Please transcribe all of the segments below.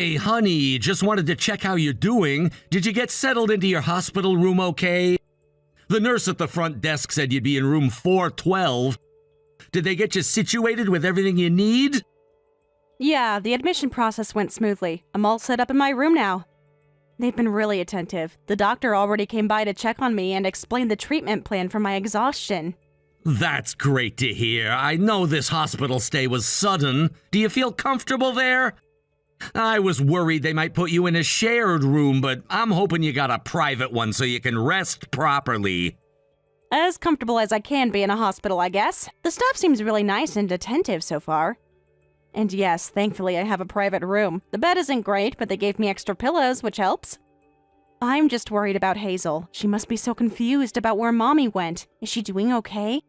Hey, honey, just wanted to check how you're doing. Did you get settled into your hospital room okay? The nurse at the front desk said you'd be in room 412. Did they get you situated with everything you need? Yeah, the admission process went smoothly. I'm all set up in my room now. They've been really attentive. The doctor already came by to check on me and explain the treatment plan for my exhaustion. That's great to hear. I know this hospital stay was sudden. Do you feel comfortable there? I was worried they might put you in a shared room, but I'm hoping you got a private one so you can rest properly. As comfortable as I can be in a hospital, I guess. The staff seems really nice and attentive so far. And yes, thankfully I have a private room. The bed isn't great, but they gave me extra pillows, which helps. I'm just worried about Hazel. She must be so confused about where Mommy went. Is she doing okay?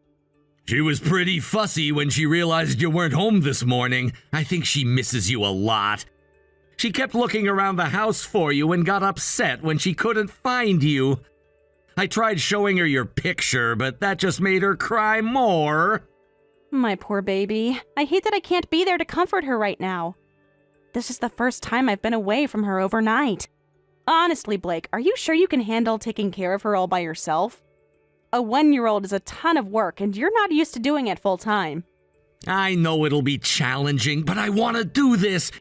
She was pretty fussy when she realized you weren't home this morning. I think she misses you a lot. She kept looking around the house for you and got upset when she couldn't find you. I tried showing her your picture, but that just made her cry more. My poor baby. I hate that I can't be there to comfort her right now. This is the first time I've been away from her overnight. Honestly, Blake, are you sure you can handle taking care of her all by yourself? A 1-year-old is a ton of work, and you're not used to doing it full time. I know it'll be challenging, but I want to do this.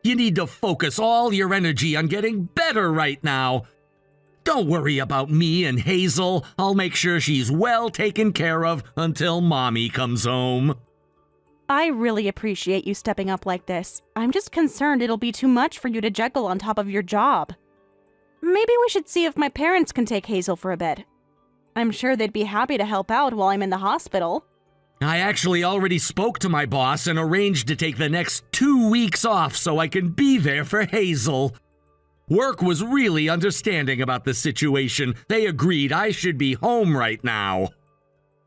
You need to focus all your energy on getting better right now. Don't worry about me and Hazel. I'll make sure she's well taken care of until Mommy comes home. I really appreciate you stepping up like this. I'm just concerned it'll be too much for you to juggle on top of your job. Maybe we should see if my parents can take Hazel for a bit. I'm sure they'd be happy to help out while I'm in the hospital. I actually already spoke to my boss and arranged to take the next 2 weeks off so I can be there for Hazel. Work was really understanding about the situation. They agreed I should be home right now.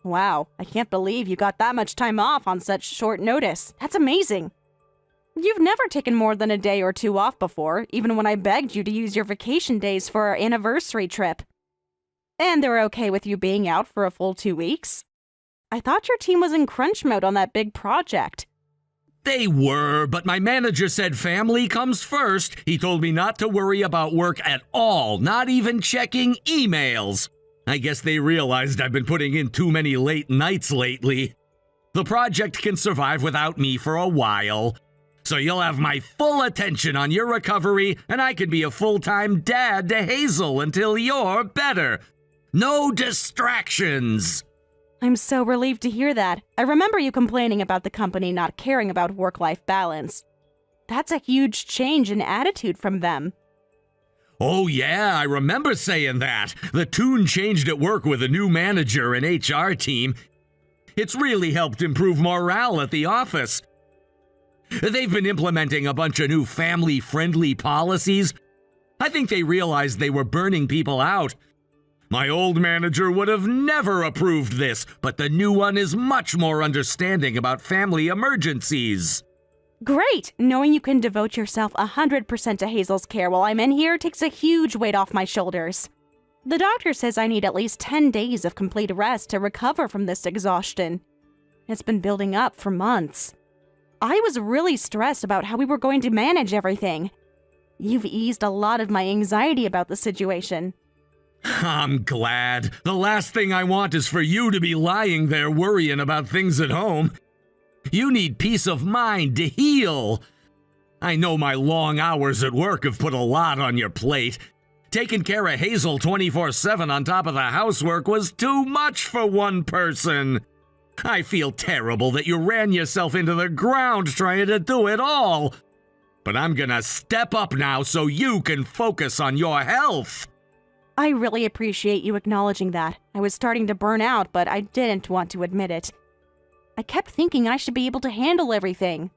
Wow, I can't believe you got that much time off on such short notice. That's amazing. You've never taken more than a day or 2 off before, even when I begged you to use your vacation days for our anniversary trip. And they were okay with you being out for a full 2 weeks? I thought your team was in crunch mode on that big project. They were, but my manager said family comes first. He told me not to worry about work at all, not even checking emails. I guess they realized I've been putting in too many late nights lately. The project can survive without me for a while. So you'll have my full attention on your recovery, and I can be a full-time dad to Hazel until you're better. No distractions! I'm so relieved to hear that. I remember you complaining about the company not caring about work-life balance. That's a huge change in attitude from them. Oh yeah, I remember saying that. The tune changed at work with a new manager and HR team. It's really helped improve morale at the office. They've been implementing a bunch of new family-friendly policies. I think they realized they were burning people out. My old manager would have never approved this, but the new one is much more understanding about family emergencies. Great! Knowing you can devote yourself 100% to Hazel's care while I'm in here takes a huge weight off my shoulders. The doctor says I need at least 10 days of complete rest to recover from this exhaustion. It's been building up for months. I was really stressed about how we were going to manage everything. You've eased a lot of my anxiety about the situation. I'm glad. The last thing I want is for you to be lying there worrying about things at home. You need peace of mind to heal. I know my long hours at work have put a lot on your plate. Taking care of Hazel 24/7 on top of the housework was too much for one person. I feel terrible that you ran yourself into the ground trying to do it all. But I'm gonna step up now so you can focus on your health. I really appreciate you acknowledging that. I was starting to burn out, but I didn't want to admit it. I kept thinking I should be able to handle everything.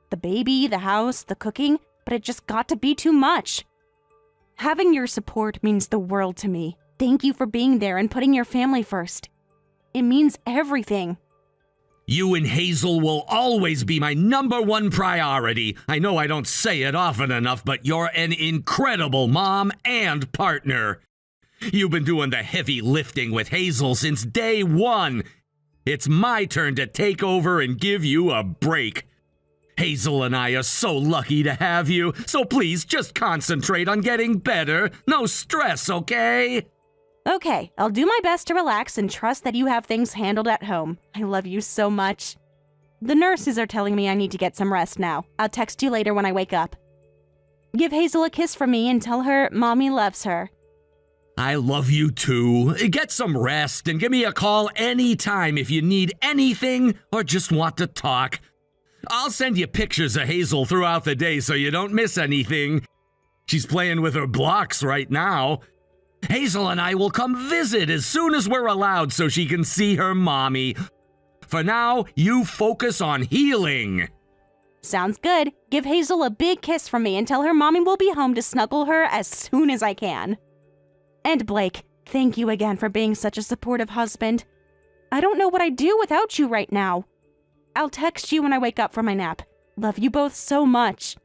The baby, the house, the cooking, but it just got to be too much. Having your support means the world to me. Thank you for being there and putting your family first. It means everything. You and Hazel will always be my #1 priority. I know I don't say it often enough, but you're an incredible mom and partner. You've been doing the heavy lifting with Hazel since day one. It's my turn to take over and give you a break. Hazel and I are so lucky to have you, so please just concentrate on getting better. No stress, okay? Okay, I'll do my best to relax and trust that you have things handled at home. I love you so much. The nurses are telling me I need to get some rest now. I'll text you later when I wake up. Give Hazel a kiss from me and tell her Mommy loves her. I love you too. Get some rest and give me a call anytime if you need anything or just want to talk. I'll send you pictures of Hazel throughout the day so you don't miss anything. She's playing with her blocks right now. Hazel and I will come visit as soon as we're allowed so she can see her mommy. For now, you focus on healing. Sounds good. Give Hazel a big kiss from me and tell her Mommy will be home to snuggle her as soon as I can. And Blake, thank you again for being such a supportive husband. I don't know what I'd do without you right now. I'll text you when I wake up from my nap. Love you both so much.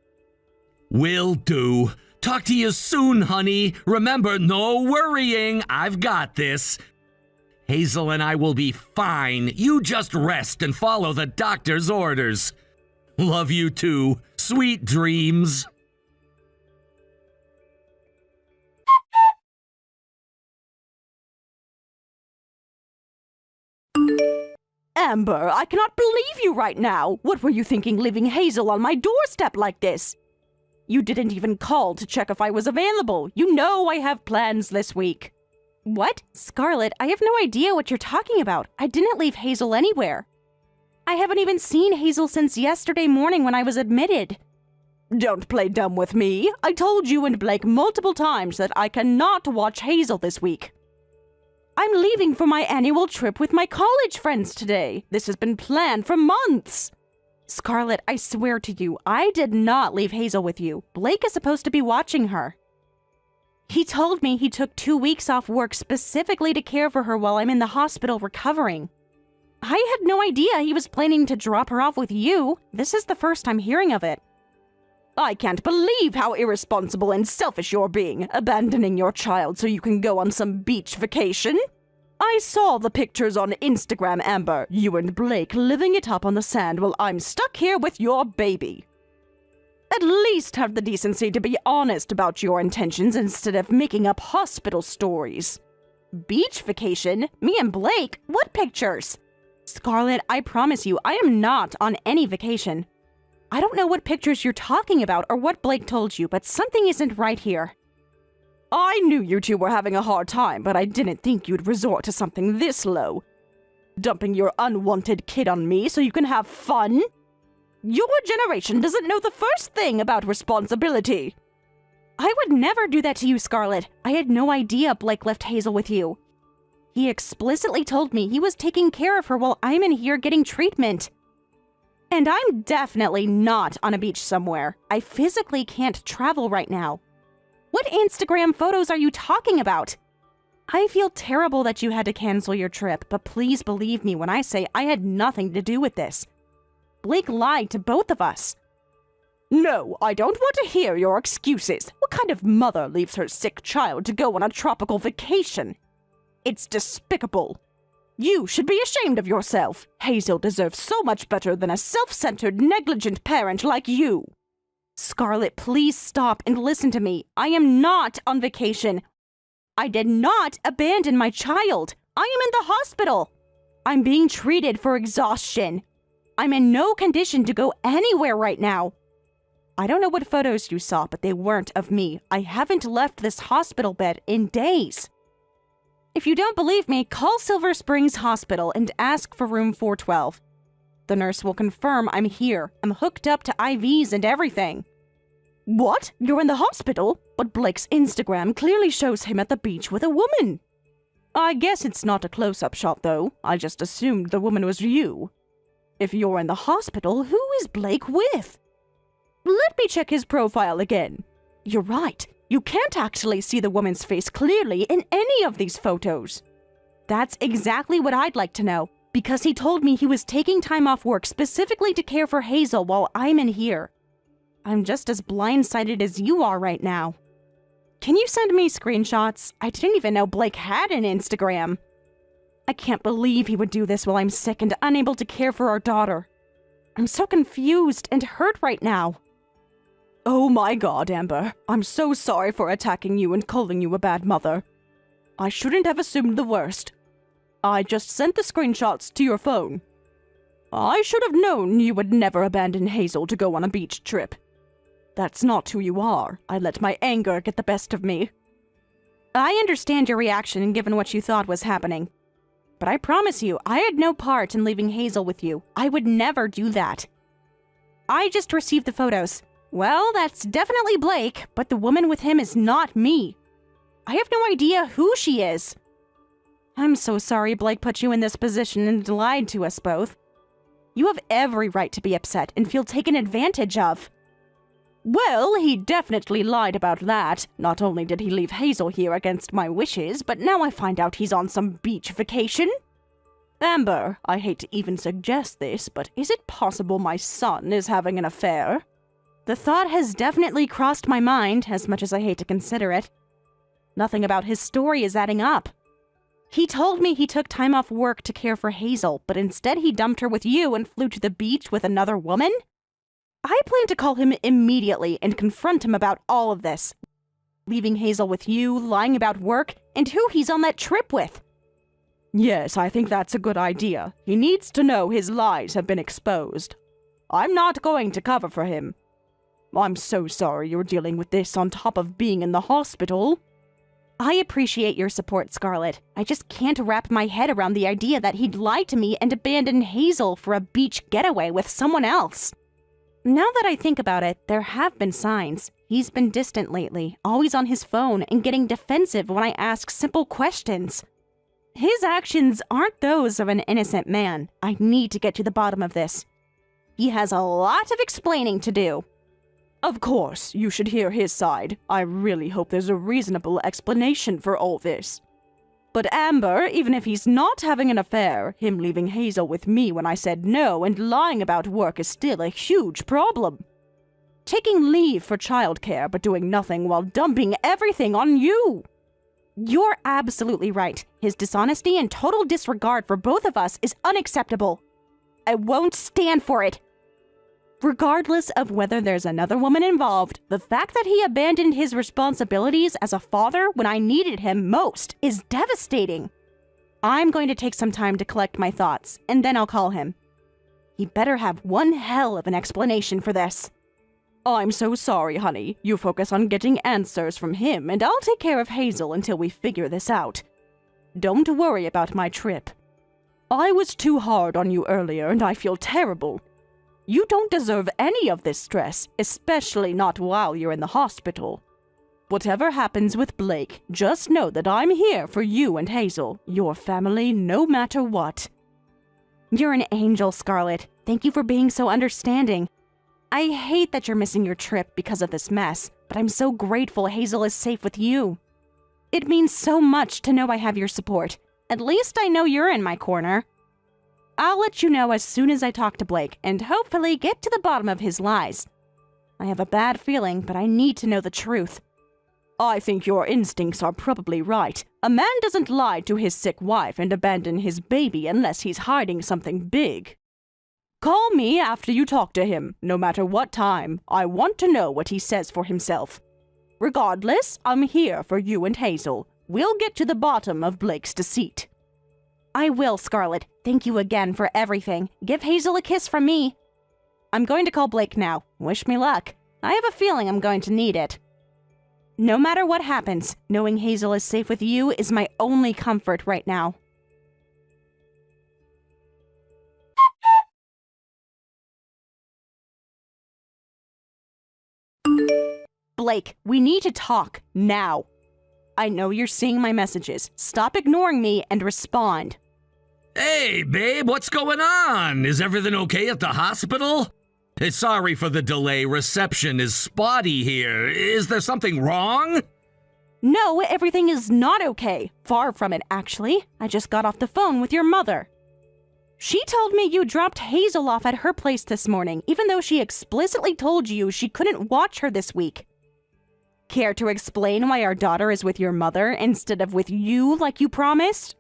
Will do. Talk to you soon, honey. Remember, no worrying. I've got this. Hazel and I will be fine. You just rest and follow the doctor's orders. Love you too. Sweet dreams. Amber, I cannot believe you right now. What were you thinking leaving Hazel on my doorstep like this? You didn't even call to check if I was available. You know I have plans this week. What? Scarlett, I have no idea what you're talking about. I didn't leave Hazel anywhere. I haven't even seen Hazel since yesterday morning when I was admitted. Don't play dumb with me. I told you and Blake multiple times that I cannot watch Hazel this week. I'm leaving for my annual trip with my college friends today. This has been planned for months. Scarlett, I swear to you, I did not leave Hazel with you. Blake is supposed to be watching her. He told me he took 2 weeks off work specifically to care for her while I'm in the hospital recovering. I had no idea he was planning to drop her off with you. This is the first I'm hearing of it. I can't believe how irresponsible and selfish you're being, abandoning your child so you can go on some beach vacation. I saw the pictures on Instagram, Amber. You and Blake living it up on the sand while I'm stuck here with your baby. At least have the decency to be honest about your intentions instead of making up hospital stories. Beach vacation? Me and Blake? What pictures? Scarlett, I promise you, I am not on any vacation. I don't know what pictures you're talking about or what Blake told you, but something isn't right here. I knew you two were having a hard time, but I didn't think you'd resort to something this low. Dumping your unwanted kid on me so you can have fun? Your generation doesn't know the first thing about responsibility. I would never do that to you, Scarlett. I had no idea Blake left Hazel with you. He explicitly told me he was taking care of her while I'm in here getting treatment. And I'm definitely not on a beach somewhere. I physically can't travel right now. What Instagram photos are you talking about? I feel terrible that you had to cancel your trip, but please believe me when I say I had nothing to do with this. Blake lied to both of us. No, I don't want to hear your excuses. What kind of mother leaves her sick child to go on a tropical vacation? It's despicable. You should be ashamed of yourself. Hazel deserves so much better than a self-centered, negligent parent like you. Scarlett, please stop and listen to me. I am not on vacation. I did not abandon my child. I am in the hospital. I'm being treated for exhaustion. I'm in no condition to go anywhere right now. I don't know what photos you saw, but they weren't of me. I haven't left this hospital bed in days. If you don't believe me, call Silver Springs Hospital and ask for room 412. The nurse will confirm I'm here. I'm hooked up to IVs and everything. What? You're in the hospital? But Blake's Instagram clearly shows him at the beach with a woman. I guess it's not a close-up shot, though. I just assumed the woman was you. If you're in the hospital, who is Blake with? Let me check his profile again. You're right. You can't actually see the woman's face clearly in any of these photos. That's exactly what I'd like to know, because he told me he was taking time off work specifically to care for Hazel while I'm in here. I'm just as blindsided as you are right now. Can you send me screenshots? I didn't even know Blake had an Instagram. I can't believe he would do this while I'm sick and unable to care for our daughter. I'm so confused and hurt right now. Oh my god, Amber. I'm so sorry for attacking you and calling you a bad mother. I shouldn't have assumed the worst. I just sent the screenshots to your phone. I should have known you would never abandon Hazel to go on a beach trip. That's not who you are. I let my anger get the best of me. I understand your reaction given what you thought was happening. But I promise you, I had no part in leaving Hazel with you. I would never do that. I just received the photos. Well, that's definitely Blake, but the woman with him is not me. I have no idea who she is. I'm so sorry Blake put you in this position and lied to us both. You have every right to be upset and feel taken advantage of. Well, he definitely lied about that. Not only did he leave Hazel here against my wishes, but now I find out he's on some beach vacation. Amber, I hate to even suggest this, but is it possible my son is having an affair? The thought has definitely crossed my mind, as much as I hate to consider it. Nothing about his story is adding up. He told me he took time off work to care for Hazel, but instead he dumped her with you and flew to the beach with another woman? I plan to call him immediately and confront him about all of this. Leaving Hazel with you, lying about work, and who he's on that trip with. Yes, I think that's a good idea. He needs to know his lies have been exposed. I'm not going to cover for him. I'm so sorry you're dealing with this on top of being in the hospital. I appreciate your support, Scarlett. I just can't wrap my head around the idea that he'd lie to me and abandon Hazel for a beach getaway with someone else. Now that I think about it, there have been signs. He's been distant lately, always on his phone and getting defensive when I ask simple questions. His actions aren't those of an innocent man. I need to get to the bottom of this. He has a lot of explaining to do. Of course, you should hear his side. I really hope there's a reasonable explanation for all this. But Amber, even if he's not having an affair, him leaving Hazel with me when I said no and lying about work is still a huge problem. Taking leave for childcare but doing nothing while dumping everything on you. You're absolutely right. His dishonesty and total disregard for both of us is unacceptable. I won't stand for it. Regardless of whether there's another woman involved, the fact that he abandoned his responsibilities as a father when I needed him most is devastating. I'm going to take some time to collect my thoughts, and then I'll call him. He better have one hell of an explanation for this. I'm so sorry, honey. You focus on getting answers from him, and I'll take care of Hazel until we figure this out. Don't worry about my trip. I was too hard on you earlier, and I feel terrible. You don't deserve any of this stress, especially not while you're in the hospital. Whatever happens with Blake, just know that I'm here for you and Hazel, your family, no matter what. You're an angel, Scarlett. Thank you for being so understanding. I hate that you're missing your trip because of this mess, but I'm so grateful Hazel is safe with you. It means so much to know I have your support. At least I know you're in my corner. I'll let you know as soon as I talk to Blake, and hopefully get to the bottom of his lies. I have a bad feeling, but I need to know the truth. I think your instincts are probably right. A man doesn't lie to his sick wife and abandon his baby unless he's hiding something big. Call me after you talk to him, no matter what time. I want to know what he says for himself. Regardless, I'm here for you and Hazel. We'll get to the bottom of Blake's deceit. I will, Scarlett. Thank you again for everything. Give Hazel a kiss from me. I'm going to call Blake now. Wish me luck. I have a feeling I'm going to need it. No matter what happens, knowing Hazel is safe with you is my only comfort right now. Blake, we need to talk now. I know you're seeing my messages. Stop ignoring me and respond. Hey, babe, what's going on? Is everything okay at the hospital? Sorry for the delay. Reception is spotty here. Is there something wrong? No, everything is not okay. Far from it, actually. I just got off the phone with your mother. She told me you dropped Hazel off at her place this morning, even though she explicitly told you she couldn't watch her this week. Care to explain why our daughter is with your mother instead of with you like you promised?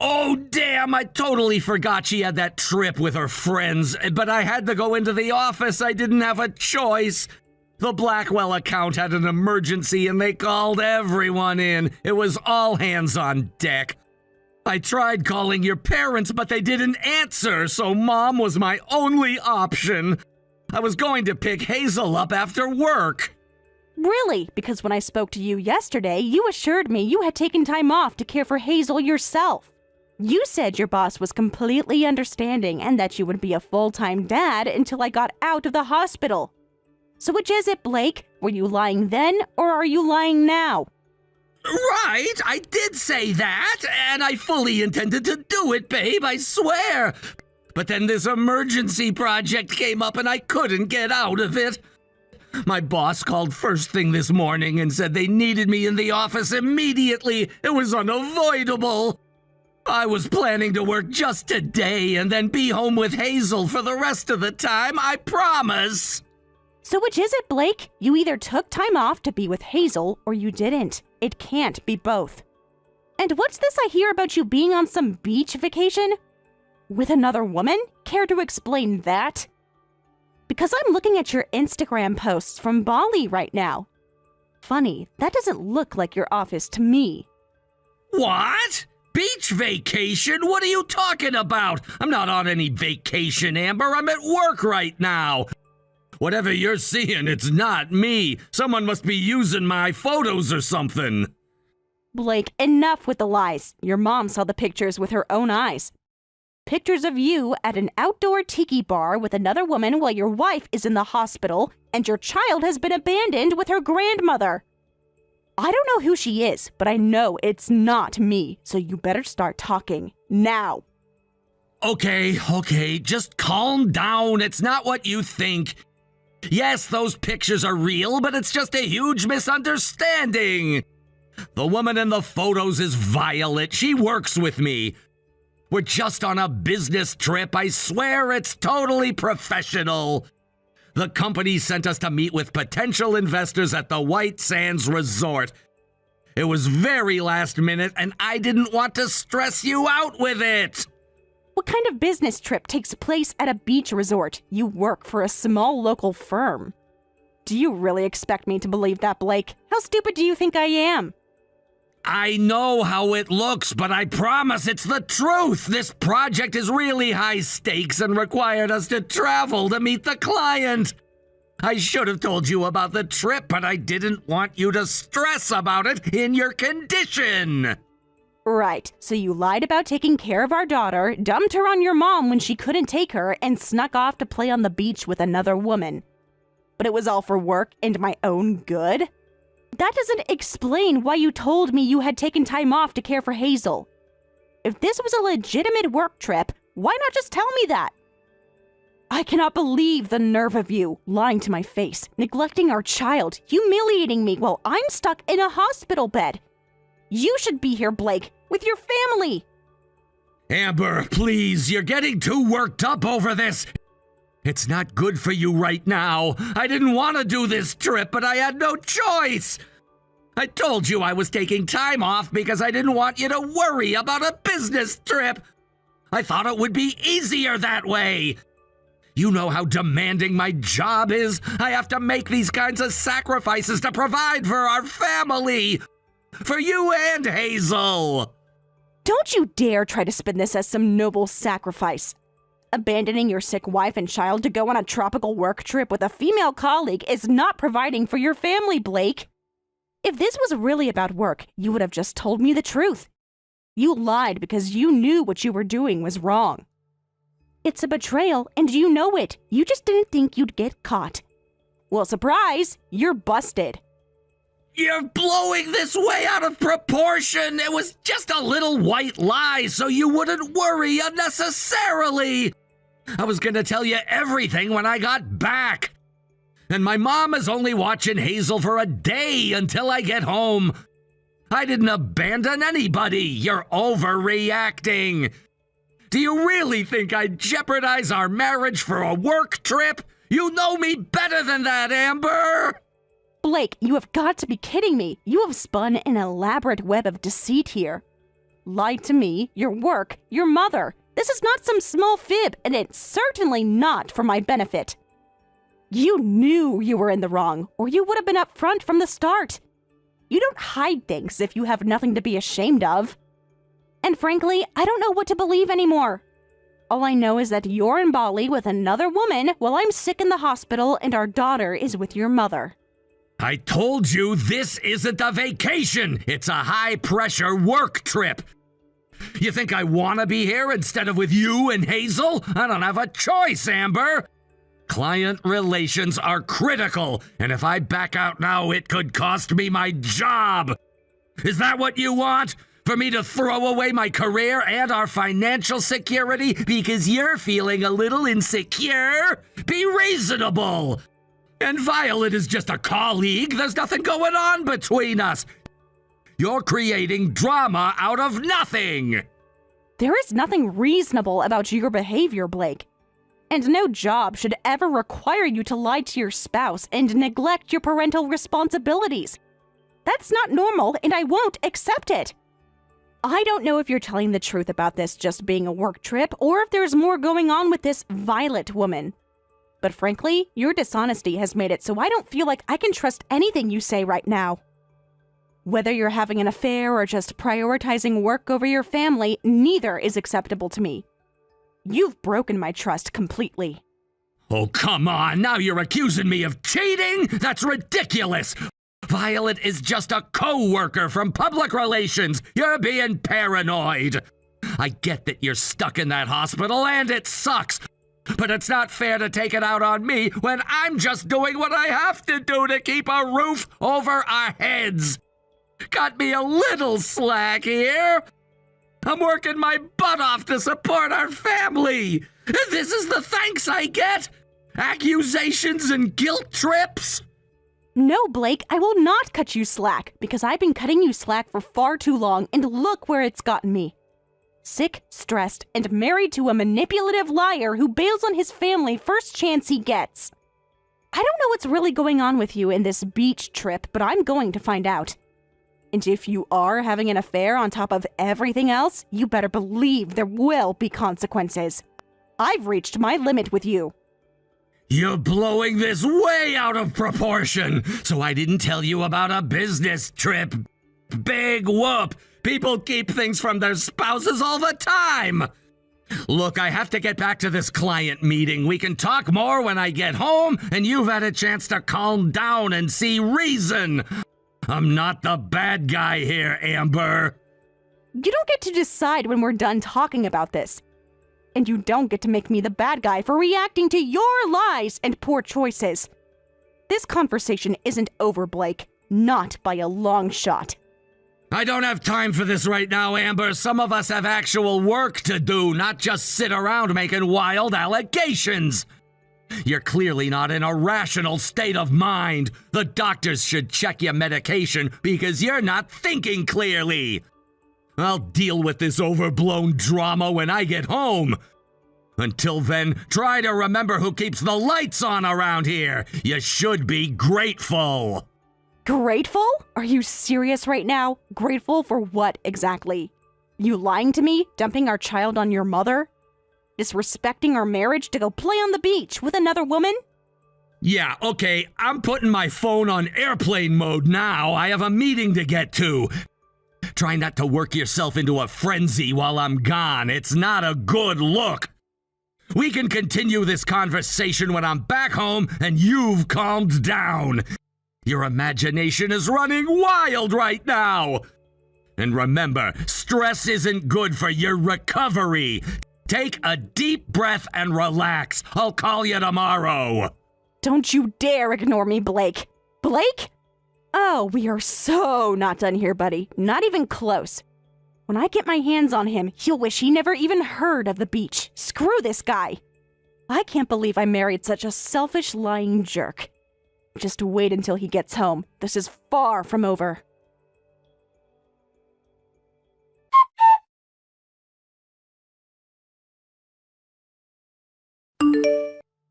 Oh, damn, I totally forgot she had that trip with her friends, but I had to go into the office. I didn't have a choice. The Blackwell account had an emergency and they called everyone in. It was all hands on deck. I tried calling your parents, but they didn't answer, so Mom was my only option. I was going to pick Hazel up after work. Really? Because when I spoke to you yesterday, you assured me you had taken time off to care for Hazel yourself. You said your boss was completely understanding and that you would be a full-time dad until I got out of the hospital. So which is it, Blake? Were you lying then, or are you lying now? Right, I did say that, and I fully intended to do it, babe, I swear. But then this emergency project came up and I couldn't get out of it. My boss called first thing this morning and said they needed me in the office immediately. It was unavoidable. I was planning to work just today and then be home with Hazel for the rest of the time, I promise. So which is it, Blake? You either took time off to be with Hazel or you didn't. It can't be both. And what's this I hear about you being on some beach vacation? With another woman? Care to explain that? Because I'm looking at your Instagram posts from Bali right now. Funny, that doesn't look like your office to me. What? Beach vacation? What are you talking about? I'm not on any vacation, Amber. I'm at work right now. Whatever you're seeing, it's not me. Someone must be using my photos or something. Blake, enough with the lies. Your mom saw the pictures with her own eyes. Pictures of you at an outdoor tiki bar with another woman while your wife is in the hospital and your child has been abandoned with her grandmother. I don't know who she is, but I know it's not me, so you better start talking now. Okay, just calm down. It's not what you think. Yes, those pictures are real, but it's just a huge misunderstanding. The woman in the photos is Violet. She works with me. We're just on a business trip. I swear it's totally professional. The company sent us to meet with potential investors at the White Sands Resort. It was very last minute, and I didn't want to stress you out with it. What kind of business trip takes place at a beach resort? You work for a small local firm. Do you really expect me to believe that, Blake? How stupid do you think I am? I know how it looks, but I promise it's the truth. This project is really high stakes and required us to travel to meet the client. I should have told you about the trip, but I didn't want you to stress about it in your condition. Right, so you lied about taking care of our daughter, dumped her on your mom when she couldn't take her, and snuck off to play on the beach with another woman. But it was all for work and my own good? That doesn't explain why you told me you had taken time off to care for Hazel. If this was a legitimate work trip, why not just tell me that? I cannot believe the nerve of you, lying to my face, neglecting our child, humiliating me while I'm stuck in a hospital bed. You should be here, Blake, with your family. Amber, please, you're getting too worked up over this. It's not good for you right now. I didn't want to do this trip, but I had no choice. I told you I was taking time off because I didn't want you to worry about a business trip. I thought it would be easier that way. You know how demanding my job is. I have to make these kinds of sacrifices to provide for our family. For you and Hazel. Don't you dare try to spin this as some noble sacrifice. Abandoning your sick wife and child to go on a tropical work trip with a female colleague is not providing for your family, Blake. If this was really about work, you would have just told me the truth. You lied because you knew what you were doing was wrong. It's a betrayal, and you know it. You just didn't think you'd get caught. Well, surprise, you're busted. You're blowing this way out of proportion. It was just a little white lie so you wouldn't worry unnecessarily. I was gonna tell you everything when I got back. And my mom is only watching Hazel for a day until I get home. I didn't abandon anybody. You're overreacting. Do you really think I'd jeopardize our marriage for a work trip? You know me better than that, Amber. Blake, you have got to be kidding me. You have spun an elaborate web of deceit here. lied to me, your work, your mother. This is not some small fib, and it's certainly not for my benefit. You knew you were in the wrong, or you would have been upfront from the start. You don't hide things if you have nothing to be ashamed of. And frankly, I don't know what to believe anymore. All I know is that you're in Bali with another woman while I'm sick in the hospital and our daughter is with your mother. I told you this isn't a vacation. It's a high-pressure work trip. You think I want to be here instead of with you and Hazel? I don't have a choice, Amber. Client relations are critical, and if I back out now, it could cost me my job. Is that what you want? For me to throw away my career and our financial security because you're feeling a little insecure? Be reasonable. And Violet is just a colleague. There's nothing going on between us. You're creating drama out of nothing. There is nothing reasonable about your behavior, Blake. And no job should ever require you to lie to your spouse and neglect your parental responsibilities. That's not normal, and I won't accept it. I don't know if you're telling the truth about this just being a work trip, or if there's more going on with this Violet woman. But frankly, your dishonesty has made it so I don't feel like I can trust anything you say right now. Whether you're having an affair or just prioritizing work over your family, neither is acceptable to me. You've broken my trust completely. Oh, come on. Now you're accusing me of cheating? That's ridiculous. Violet is just a co-worker from public relations. You're being paranoid. I get that you're stuck in that hospital and it sucks. But it's not fair to take it out on me when I'm just doing what I have to do to keep a roof over our heads. Cut me a little slack here. I'm working my butt off to support our family. This is the thanks I get? Accusations and guilt trips? No, Blake, I will not cut you slack, because I've been cutting you slack for far too long, and look where it's gotten me. Sick, stressed, and married to a manipulative liar who bails on his family first chance he gets. I don't know what's really going on with you in this beach trip, but I'm going to find out. And if you are having an affair on top of everything else, you better believe there will be consequences. I've reached my limit with you. You're blowing this way out of proportion. So I didn't tell you about a business trip. Big whoop. People keep things from their spouses all the time. Look, I have to get back to this client meeting. We can talk more when I get home, and you've had a chance to calm down and see reason. I'm not the bad guy here, Amber. You don't get to decide when we're done talking about this. And you don't get to make me the bad guy for reacting to your lies and poor choices. This conversation isn't over, Blake. Not by a long shot. I don't have time for this right now, Amber. Some of us have actual work to do, not just sit around making wild allegations. You're clearly not in a rational state of mind. The doctors should check your medication because you're not thinking clearly. I'll deal with this overblown drama when I get home. Until then, try to remember who keeps the lights on around here. You should be grateful. Grateful? Are you serious right now? Grateful for what exactly? You lying to me? Dumping our child on your mother? Disrespecting our marriage to go play on the beach with another woman? Yeah, okay, I'm putting my phone on airplane mode now. I have a meeting to get to. Try not to work yourself into a frenzy while I'm gone. It's not a good look. We can continue this conversation when I'm back home and you've calmed down. Your imagination is running wild right now. And remember, stress isn't good for your recovery. Take a deep breath and relax. I'll call you tomorrow. Don't you dare ignore me, Blake. Blake? Oh, we are so not done here, buddy. Not even close. When I get my hands on him, he'll wish he never even heard of the beach. Screw this guy. I can't believe I married such a selfish, lying jerk. Just wait until he gets home. This is far from over.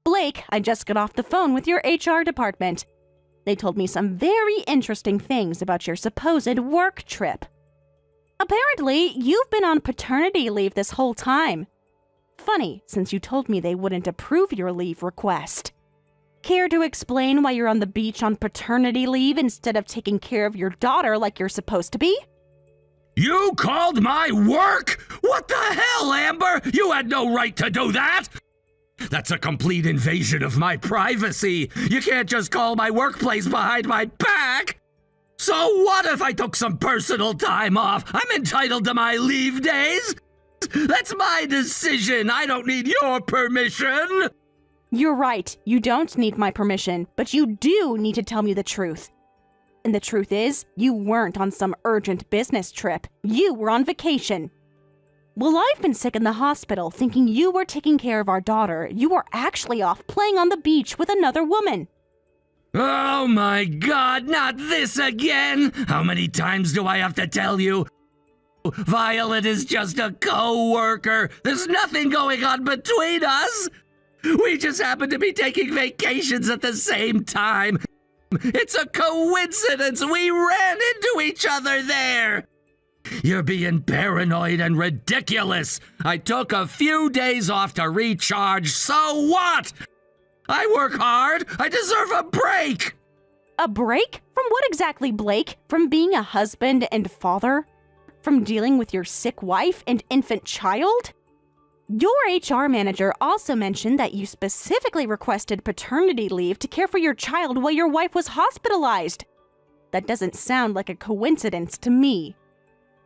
Blake, I just got off the phone with your HR department. They told me some very interesting things about your supposed work trip. Apparently, you've been on paternity leave this whole time. Funny, since you told me they wouldn't approve your leave request. Care to explain why you're on the beach on paternity leave instead of taking care of your daughter like you're supposed to be? You called my work? What the hell, Amber? You had no right to do that! That's a complete invasion of my privacy. You can't just call my workplace behind my back! So what if I took some personal time off? I'm entitled to my leave days! That's my decision. I don't need your permission. You're right. You don't need my permission, but you do need to tell me the truth. And the truth is, you weren't on some urgent business trip. You were on vacation. Well, I've been sick in the hospital thinking you were taking care of our daughter. You were actually off playing on the beach with another woman. Oh my God, not this again! How many times do I have to tell you? Violet is just a co-worker. There's nothing going on between us. We just happen to be taking vacations at the same time. It's a coincidence we ran into each other there. You're being paranoid and ridiculous. I took a few days off to recharge, so what? I work hard. I deserve a break. A break? From what exactly, Blake? From being a husband and father? From dealing with your sick wife and infant child? Your HR manager also mentioned that you specifically requested paternity leave to care for your child while your wife was hospitalized. That doesn't sound like a coincidence to me.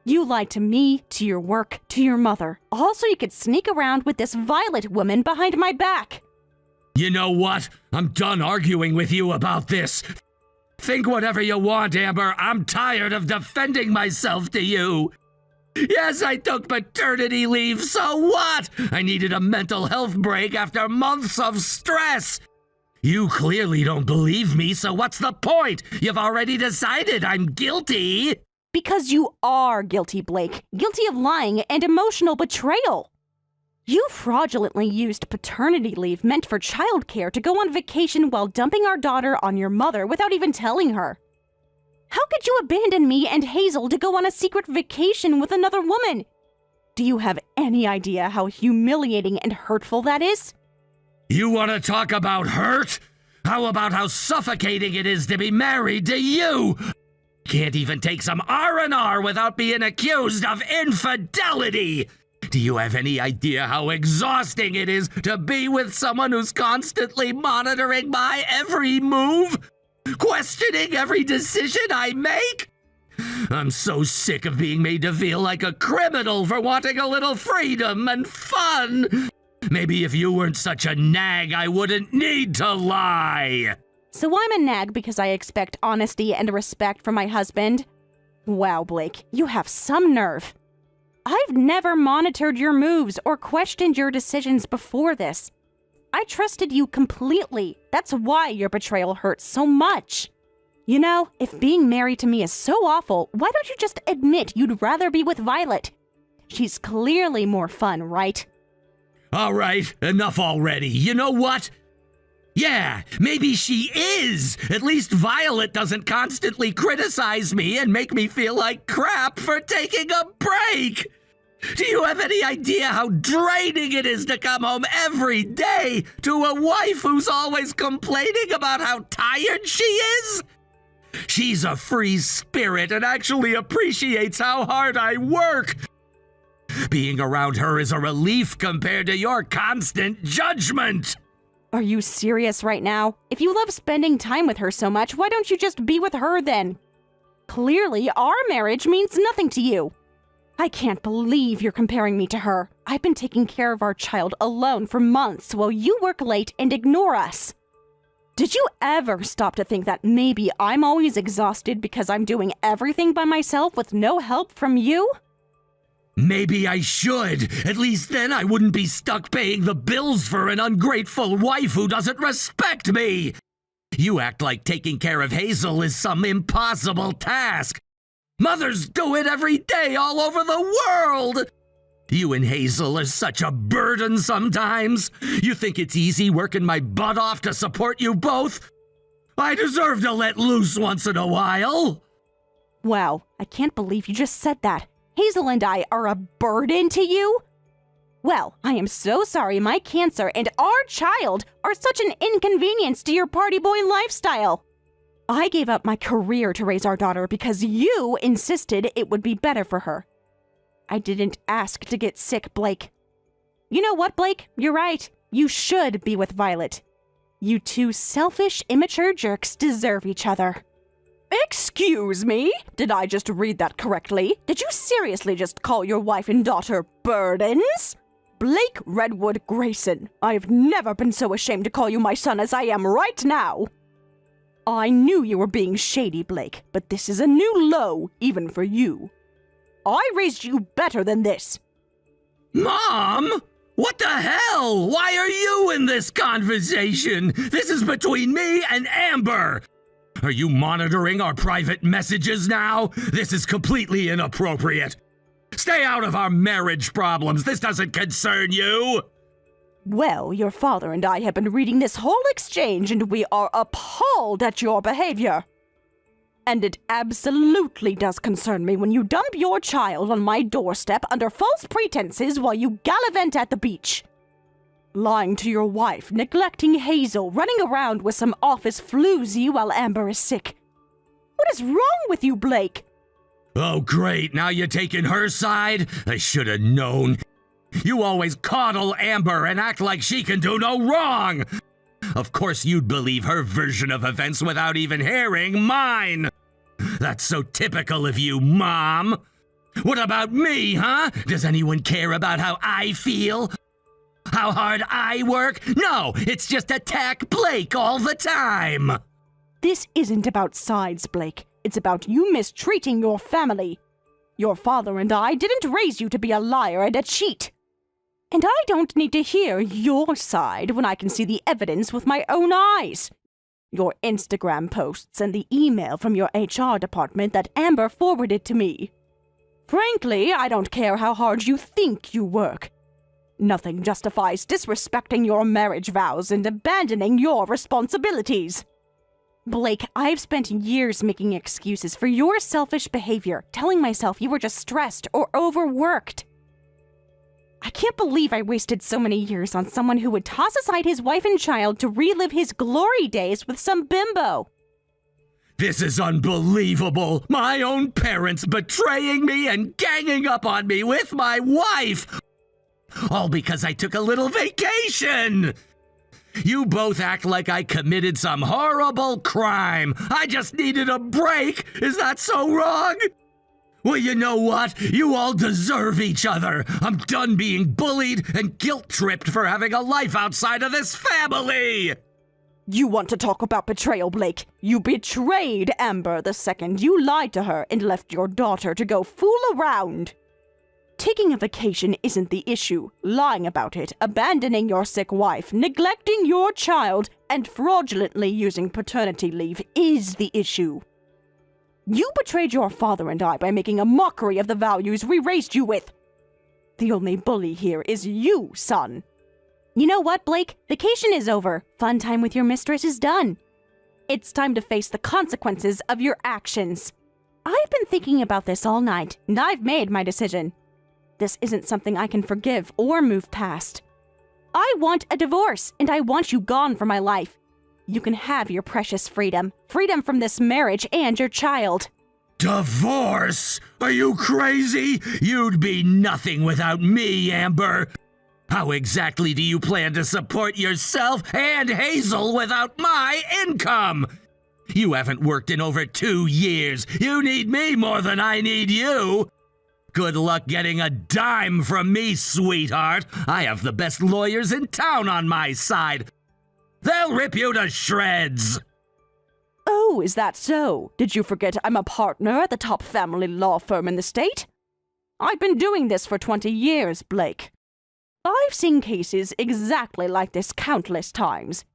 You lied to me, to your work, to your mother, all so you could sneak around with this Violet woman behind my back. You know what? I'm done arguing with you about this. Think whatever you want, Amber. I'm tired of defending myself to you. Yes, I took paternity leave, so what? I needed a mental health break after months of stress. You clearly don't believe me, so what's the point? You've already decided I'm guilty. Because you are guilty, Blake. Guilty of lying and emotional betrayal. You fraudulently used paternity leave meant for childcare to go on vacation while dumping our daughter on your mother without even telling her. How could you abandon me and Hazel to go on a secret vacation with another woman? Do you have any idea how humiliating and hurtful that is? You want to talk about hurt? How about how suffocating it is to be married to you? Can't even take some R&R without being accused of infidelity. Do you have any idea how exhausting it is to be with someone who's constantly monitoring my every move? Questioning every decision I make? I'm so sick of being made to feel like a criminal for wanting a little freedom and fun. Maybe if you weren't such a nag, I wouldn't need to lie. So I'm a nag because I expect honesty and respect from my husband? Wow, Blake, you have some nerve. I've never monitored your moves or questioned your decisions before this. I trusted you completely. That's why your betrayal hurts so much. You know, if being married to me is so awful, why don't you just admit you'd rather be with Violet? She's clearly more fun, right? All right, enough already. You know what? Yeah, maybe she is. At least Violet doesn't constantly criticize me and make me feel like crap for taking a break. Do you have any idea how draining it is to come home every day to a wife who's always complaining about how tired she is? She's a free spirit and actually appreciates how hard I work. Being around her is a relief compared to your constant judgment. Are you serious right now? If you love spending time with her so much, why don't you just be with her then? Clearly, our marriage means nothing to you. I can't believe you're comparing me to her. I've been taking care of our child alone for months while you work late and ignore us. Did you ever stop to think that maybe I'm always exhausted because I'm doing everything by myself with no help from you? Maybe I should. At least then I wouldn't be stuck paying the bills for an ungrateful wife who doesn't respect me. You act like taking care of Hazel is some impossible task. Mothers do it every day all over the world. You and Hazel are such a burden sometimes. You think it's easy working my butt off to support you both? I deserve to let loose once in a while. Wow, I can't believe you just said that. Hazel and I are a burden to you? Well, I am so sorry my cancer and our child are such an inconvenience to your party boy lifestyle. I gave up my career to raise our daughter because you insisted it would be better for her. I didn't ask to get sick, Blake. You know what, Blake? You're right. You should be with Violet. You two selfish, immature jerks deserve each other. Excuse me? Did I just read that correctly? Did you seriously just call your wife and daughter burdens? Blake Redwood Grayson, I've never been so ashamed to call you my son as I am right now. I knew you were being shady, Blake, but this is a new low, even for you. I raised you better than this. Mom? What the hell? Why are you in this conversation? This is between me and Amber. Are you monitoring our private messages now? This is completely inappropriate. Stay out of our marriage problems. This doesn't concern you. Well, your father and I have been reading this whole exchange and we are appalled at your behavior. And it absolutely does concern me when you dump your child on my doorstep under false pretenses while you gallivant at the beach. Lying to your wife, neglecting Hazel, running around with some office floozy while Amber is sick. What is wrong with you, Blake? Oh, great. Now you're taking her side? I should have known. You always coddle Amber and act like she can do no wrong. Of course you'd believe her version of events without even hearing mine. That's so typical of you, Mom. What about me, huh? Does anyone care about how I feel? How hard I work? No, it's just attack Blake all the time. This isn't about sides, Blake. It's about you mistreating your family. Your father and I didn't raise you to be a liar and a cheat. And I don't need to hear your side when I can see the evidence with my own eyes. Your Instagram posts and the email from your HR department that Amber forwarded to me. Frankly, I don't care how hard you think you work. Nothing justifies disrespecting your marriage vows and abandoning your responsibilities. Blake, I've spent years making excuses for your selfish behavior, telling myself you were just stressed or overworked. I can't believe I wasted so many years on someone who would toss aside his wife and child to relive his glory days with some bimbo. This is unbelievable. My own parents betraying me and ganging up on me with my wife. All because I took a little vacation. You both act like I committed some horrible crime. I just needed a break. Is that so wrong? Well, you know what? You all deserve each other. I'm done being bullied and guilt-tripped for having a life outside of this family. You want to talk about betrayal, Blake? You betrayed Amber the second you lied to her and left your daughter to go fool around. Taking a vacation isn't the issue. Lying about it, abandoning your sick wife, neglecting your child, and fraudulently using paternity leave is the issue. You betrayed your father and I by making a mockery of the values we raised you with. The only bully here is you, son. You know what, Blake? Vacation is over. Fun time with your mistress is done. It's time to face the consequences of your actions. I've been thinking about this all night, and I've made my decision. This isn't something I can forgive or move past. I want a divorce, and I want you gone from my life. You can have your precious freedom. Freedom from this marriage and your child. Divorce? Are you crazy? You'd be nothing without me, Amber. How exactly do you plan to support yourself and Hazel without my income? You haven't worked in over 2 years. You need me more than I need you. Good luck getting a dime from me, sweetheart. I have the best lawyers in town on my side. They'll rip you to shreds. Oh, is that so? Did you forget I'm a partner at the top family law firm in the state? I've been doing this for 20 years, Blake. I've seen cases exactly like this countless times.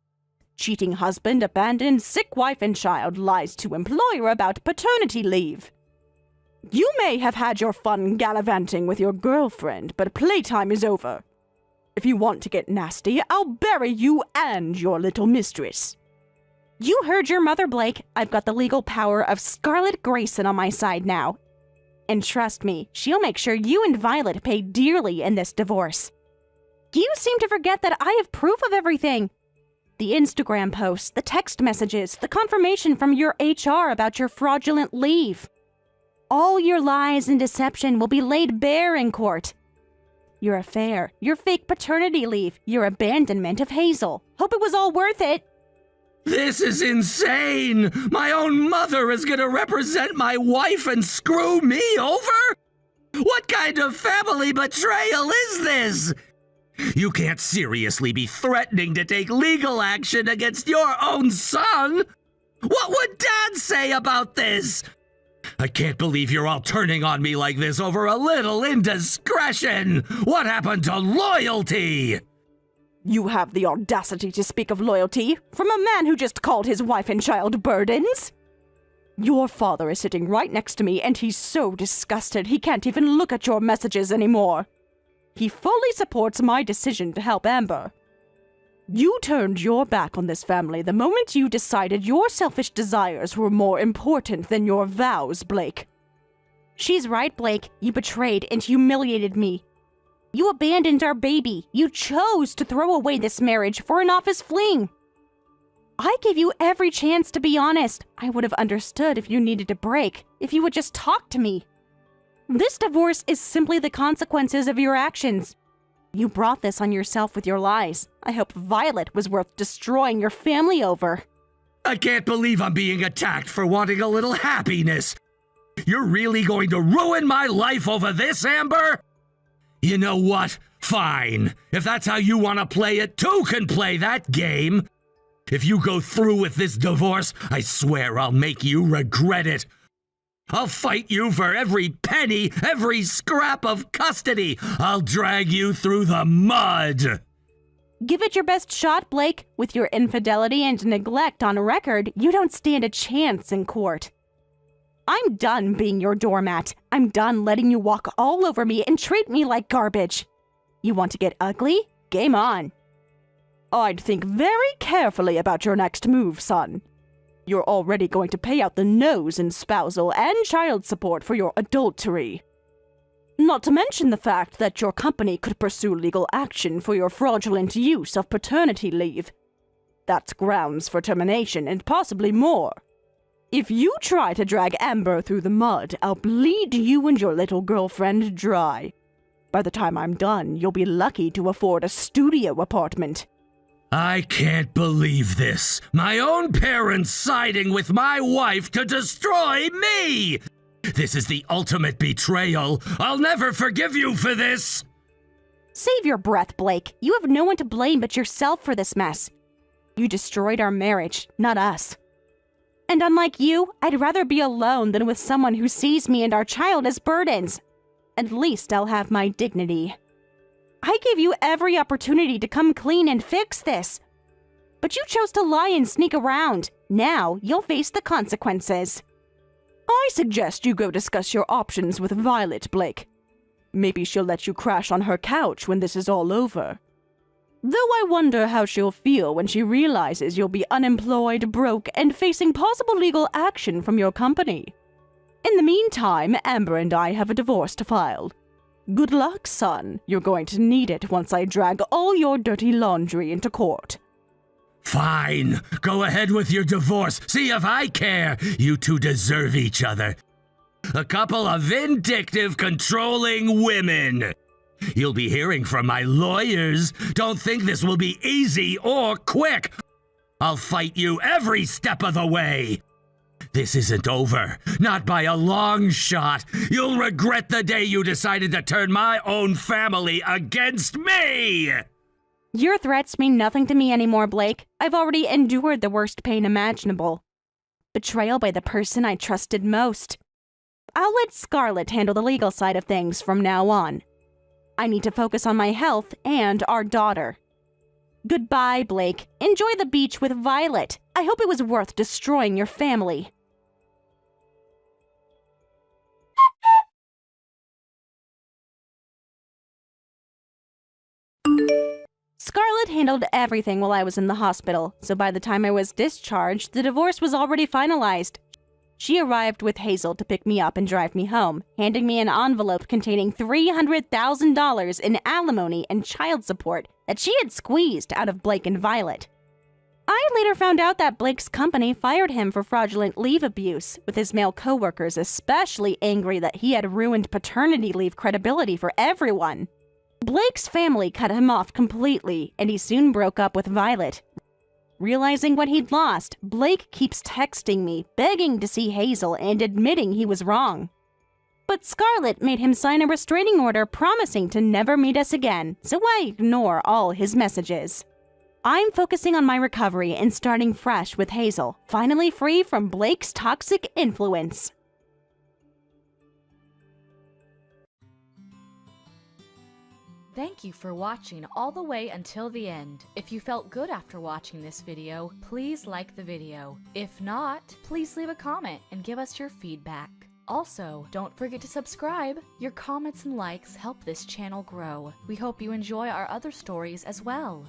Cheating husband abandoned sick wife and child, lies to employer about paternity leave. You may have had your fun gallivanting with your girlfriend, but playtime is over. If you want to get nasty, I'll bury you and your little mistress. You heard your mother, Blake. I've got the legal power of Scarlett Grayson on my side now. And trust me, she'll make sure you and Violet pay dearly in this divorce. You seem to forget that I have proof of everything. The Instagram posts, the text messages, the confirmation from your HR about your fraudulent leave. All your lies and deception will be laid bare in court. Your affair, your fake paternity leave, your abandonment of Hazel. Hope it was all worth it. This is insane! My own mother is gonna represent my wife and screw me over? What kind of family betrayal is this? You can't seriously be threatening to take legal action against your own son! What would Dad say about this? I can't believe you're all turning on me like this over a little indiscretion! What happened to loyalty? You have the audacity to speak of loyalty from a man who just called his wife and child burdens? Your father is sitting right next to me and he's so disgusted he can't even look at your messages anymore. He fully supports my decision to help Amber. You turned your back on this family the moment you decided your selfish desires were more important than your vows, Blake. She's right, Blake. You betrayed and humiliated me. You abandoned our baby. You chose to throw away this marriage for an office fling. I gave you every chance to be honest. I would have understood if you needed a break, if you would just talk to me. This divorce is simply the consequences of your actions. You brought this on yourself with your lies. I hope Violet was worth destroying your family over. I can't believe I'm being attacked for wanting a little happiness. You're really going to ruin my life over this, Amber? You know what? Fine. If that's how you want to play it, two can play that game. If you go through with this divorce, I swear I'll make you regret it. I'll fight you for every penny, every scrap of custody. I'll drag you through the mud. Give it your best shot, Blake. With your infidelity and neglect on record, you don't stand a chance in court. I'm done being your doormat. I'm done letting you walk all over me and treat me like garbage. You want to get ugly? Game on. I'd think very carefully about your next move, son. You're already going to pay out the nose in spousal and child support for your adultery. Not to mention the fact that your company could pursue legal action for your fraudulent use of paternity leave. That's grounds for termination and possibly more. If you try to drag Amber through the mud, I'll bleed you and your little girlfriend dry. By the time I'm done, you'll be lucky to afford a studio apartment. I can't believe this. My own parents siding with my wife to destroy me! This is the ultimate betrayal. I'll never forgive you for this! Save your breath, Blake. You have no one to blame but yourself for this mess. You destroyed our marriage, not us. And unlike you, I'd rather be alone than with someone who sees me and our child as burdens. At least I'll have my dignity. I gave you every opportunity to come clean and fix this. But you chose to lie and sneak around. Now you'll face the consequences. I suggest you go discuss your options with Violet, Blake. Maybe she'll let you crash on her couch when this is all over. Though I wonder how she'll feel when she realizes you'll be unemployed, broke, and facing possible legal action from your company. In the meantime, Amber and I have a divorce to file. Good luck, son. You're going to need it once I drag all your dirty laundry into court. Fine. Go ahead with your divorce. See if I care. You two deserve each other. A couple of vindictive, controlling women. You'll be hearing from my lawyers. Don't think this will be easy or quick. I'll fight you every step of the way. This isn't over. Not by a long shot. You'll regret the day you decided to turn my own family against me! Your threats mean nothing to me anymore, Blake. I've already endured the worst pain imaginable. Betrayal by the person I trusted most. I'll let Scarlett handle the legal side of things from now on. I need to focus on my health and our daughter. Goodbye, Blake. Enjoy the beach with Violet. I hope it was worth destroying your family. Scarlett handled everything while I was in the hospital, so by the time I was discharged, the divorce was already finalized. She arrived with Hazel to pick me up and drive me home, handing me an envelope containing $300,000 in alimony and child support that she had squeezed out of Blake and Violet. I later found out that Blake's company fired him for fraudulent leave abuse, with his male coworkers especially angry that he had ruined paternity leave credibility for everyone. Blake's family cut him off completely, and he soon broke up with Violet. Realizing what he'd lost, Blake keeps texting me, begging to see Hazel and admitting he was wrong. But Scarlett made him sign a restraining order promising to never meet us again, so I ignore all his messages. I'm focusing on my recovery and starting fresh with Hazel, finally free from Blake's toxic influence. Thank you for watching all the way until the end. If you felt good after watching this video, please like the video. If not, please leave a comment and give us your feedback. Also, don't forget to subscribe. Your comments and likes help this channel grow. We hope you enjoy our other stories as well.